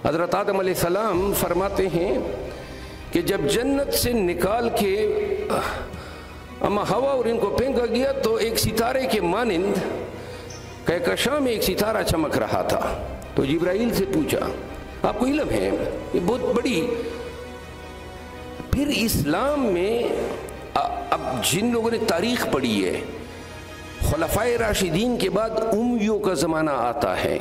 حضرت آدم علیہ السلام فرماتے ہیں کہ جب جنت سے نکال کے اما ہوا اور ان کو پھینکا گیا تو ایک ستارے کے مانند کہکشاں میں ایک ستارہ چمک رہا تھا. تو جبرائیل سے پوچھا، آپ کو علم ہے یہ بہت بڑی. پھر اسلام میں اب جن لوگوں نے تاریخ پڑھی ہے، خلفائے راشدین کے بعد امیوں کا زمانہ آتا ہے.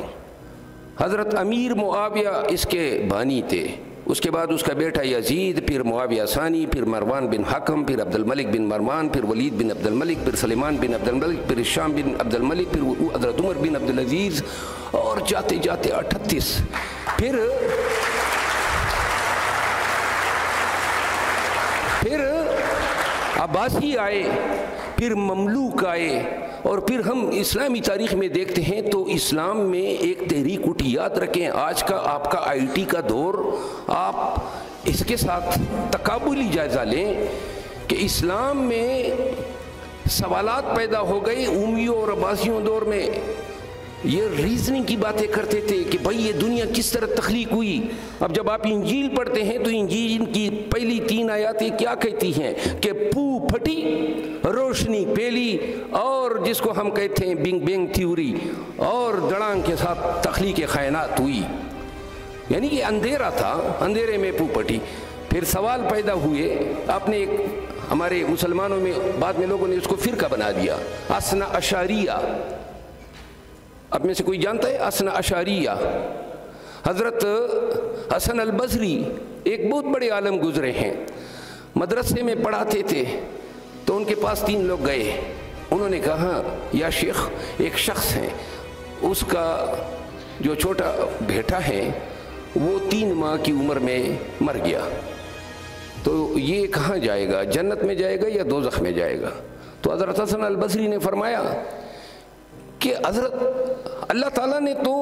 حضرت امیر معاویہ اس کے بانی تھے، اس کے بعد اس کا بیٹا یزید، پھر معاویہ ثانی، پھر مروان بن حکم، پھر عبد الملک بن مروان، پھر ولید بن عبد الملک، پھر سلیمان بن عبد الملک، پھر ہشام بن عبد الملک، پھر حضرت عمر بن عبد العزیز، اور جاتے جاتے 38. پھر عباسی آئے، پھر مملوک آئے، اور پھر ہم اسلامی تاریخ میں دیکھتے ہیں تو اسلام میں ایک تحریک اٹھی. یاد رکھیں آج کا آپ کا IT کا دور، آپ اس کے ساتھ تقابلی جائزہ لیں کہ اسلام میں سوالات پیدا ہو گئے. امیوں اور عباسیوں دور میں یہ ریزننگ کی باتیں کرتے تھے کہ بھائی یہ دنیا کس طرح تخلیق ہوئی. اب جب آپ انجیل پڑھتے ہیں تو انجیل کی پہلی 3 آیاتیں کیا کہتی ہیں کہ پو پھٹی، روشنی پھیلی، اور جس کو ہم کہتے ہیں بگ بینگ تھیوری، اور دڑانگ کے ساتھ تخلیق کائنات ہوئی. یعنی کہ اندھیرا تھا، اندھیرے میں پو پھٹی. پھر سوال پیدا ہوئے. آپ نے ایک ہمارے مسلمانوں میں بعد میں لوگوں نے اس کو فرقہ بنا دیا، اثنا اشاریہ. اب میں سے کوئی جانتا ہے اثنا اشاریہ؟ حضرت حسن البصری ایک بہت بڑے عالم گزرے ہیں، مدرسے میں پڑھاتے تھے. تو ان کے پاس 3 لوگ گئے. انہوں نے کہا یا شیخ، ایک شخص ہے، اس کا جو چھوٹا بیٹا ہے وہ 3 ماہ کی عمر میں مر گیا، تو یہ کہاں جائے گا؟ جنت میں جائے گا یا دوزخ میں جائے گا؟ تو حضرت حسن البصری نے فرمایا کہ حضرت اللہ تعالیٰ نے تو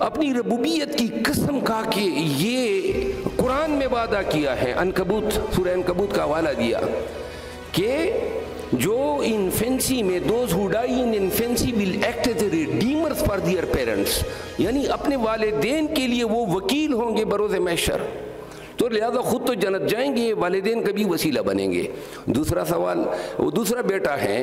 اپنی ربوبیت کی قسم کھا کے یہ قرآن میں وعدہ کیا ہے. عنکبوت، سورہ عنکبوت کا حوالہ دیا کہ جو انفینسی میں those who die in infancy will act as a redeemers for their parents، یعنی اپنے والدین کے لیے وہ وکیل ہوں گے بروز محشر. تو لہذا خود تو جنت جائیں گے، والدین کا بھی وسیلہ بنیں گے. دوسرا سوال، وہ دوسرا بیٹا ہے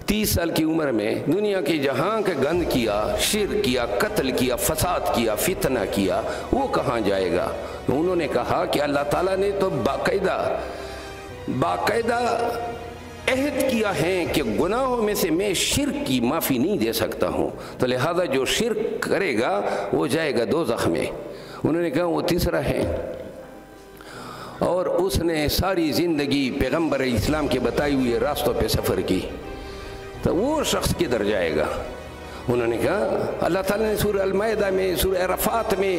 30 سال کی عمر میں دنیا کے جہاں کا گند کیا، شرک کیا، قتل کیا، فساد کیا، فتنہ کیا، وہ کہاں جائے گا؟ انہوں نے کہا کہ اللہ تعالیٰ نے تو باقاعدہ عہد کیا ہے کہ گناہوں میں سے میں شرک کی معافی نہیں دے سکتا ہوں، تو لہذا جو شرک کرے گا وہ جائے گا دوزخ میں. انہوں نے کہا وہ تیسرا ہے، اور اس نے ساری زندگی پیغمبر اسلام کے بتائی ہوئے راستوں پہ سفر کی، تو وہ شخص کدھر جائے گا؟ انہوں نے کہا اللہ تعالیٰ نے سورہ المائدہ میں، سورہ عرفات میں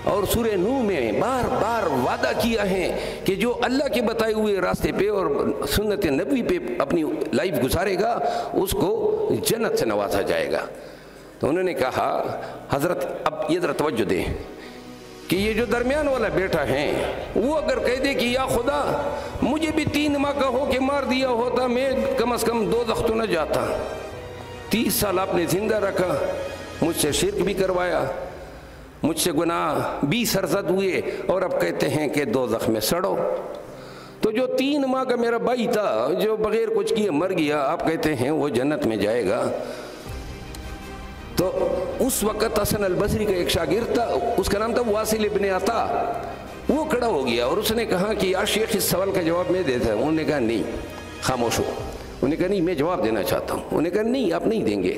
اور سورہ نوح میں بار بار وعدہ کیا ہے کہ جو اللہ کے بتائے ہوئے راستے پہ اور سنت نبوی پہ اپنی لائف گزارے گا اس کو جنت سے نوازا جائے گا. تو انہوں نے کہا حضرت اب یہ ذرا توجہ دیں کہ یہ جو درمیان والا بیٹا ہے وہ اگر کہہ دے کہ یا خدا مجھے بھی 3 ماہ کا ہو کے مار دیا ہوتا، میں کم از کم دوزخ تو نہ جاتا. 30 سال آپ نے زندہ رکھا، مجھ سے شرک بھی کروایا، مجھ سے گناہ بھی سرزد ہوئے، اور اب کہتے ہیں کہ دوزخ میں سڑو. تو جو 3 ماہ کا میرا بھائی تھا جو بغیر کچھ کیے مر گیا، آپ کہتے ہیں وہ جنت میں جائے گا. تو اس وقت حسن البصری کا ایک شاگرد تھا، اس کا نام تھا واصل ابن عطا. وہ کھڑا ہو گیا اور اس نے کہا کہ یا شیخ اس سوال کا جواب میں دیتا ہوں. انہوں نے کہا نہیں، خاموش ہو. انہوں نے کہا نہیں میں جواب دینا چاہتا ہوں. انہوں نے کہا نہیں آپ نہیں دیں گے.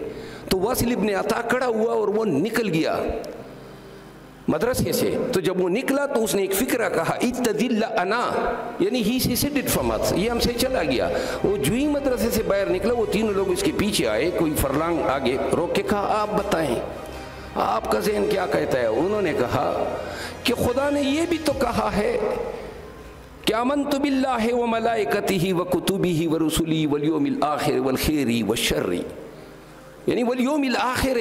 تو واصل ابن عطا کھڑا ہوا اور وہ نکل گیا مدرسے سے. تو جب وہ نکلا تو اس نے ایک فکرہ کہا اتذل انا، یعنی ہی seceded from us، یہ ہم سے چلا گیا. وہ جو ہی مدرسے سے باہر نکلا وہ 3 لوگ اس کے پیچھے آئے، کوئی فرلانگ آگے روک کے کہا آپ بتائیں آپ کا ذہن کیا کہتا ہے؟ انہوں نے کہا کہ خدا نے یہ بھی تو کہا ہے کہ آمنت باللہ وملائکتہ وکتبہ ورسلہ والیوم الآخر والخیر والشر، یعنی والیوم الآخر.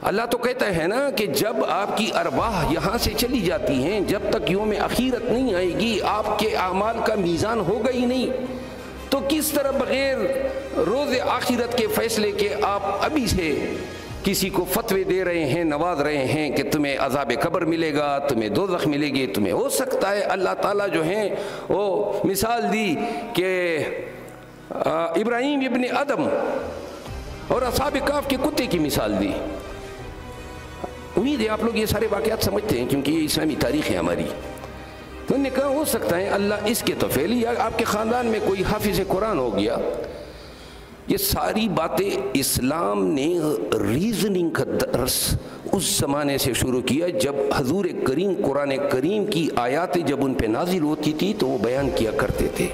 اللہ تو کہتا ہے نا کہ جب آپ کی ارواح یہاں سے چلی جاتی ہیں، جب تک یوم اخیرت نہیں آئے گی آپ کے اعمال کا میزان ہوگا ہی نہیں. تو کس طرح بغیر روز آخرت کے فیصلے کے آپ ابھی سے کسی کو فتوے دے رہے ہیں، نواز رہے ہیں کہ تمہیں عذاب قبر ملے گا، تمہیں دوزخ ملے گی، تمہیں ہو سکتا ہے اللہ تعالیٰ جو ہیں وہ مثال دی کہ ابراہیم ابن ادم اور اصحاب کہف کے کتے کی مثال دی۔ امید ہے آپ لوگ یہ سارے واقعات سمجھتے ہیں کیونکہ یہ اسلامی تاریخ ہے ہماری۔ تو انہوں نے کہا ہو سکتا ہے اللہ اس کے توفیل یا آپ کے خاندان میں کوئی حافظ قرآن ہو گیا۔ یہ ساری باتیں اسلام نے ریزننگ کا درس اس زمانے سے شروع کیا جب حضور کریم قرآن کریم کی آیات جب ان پہ نازل ہوتی تھی تو وہ بیان کیا کرتے تھے۔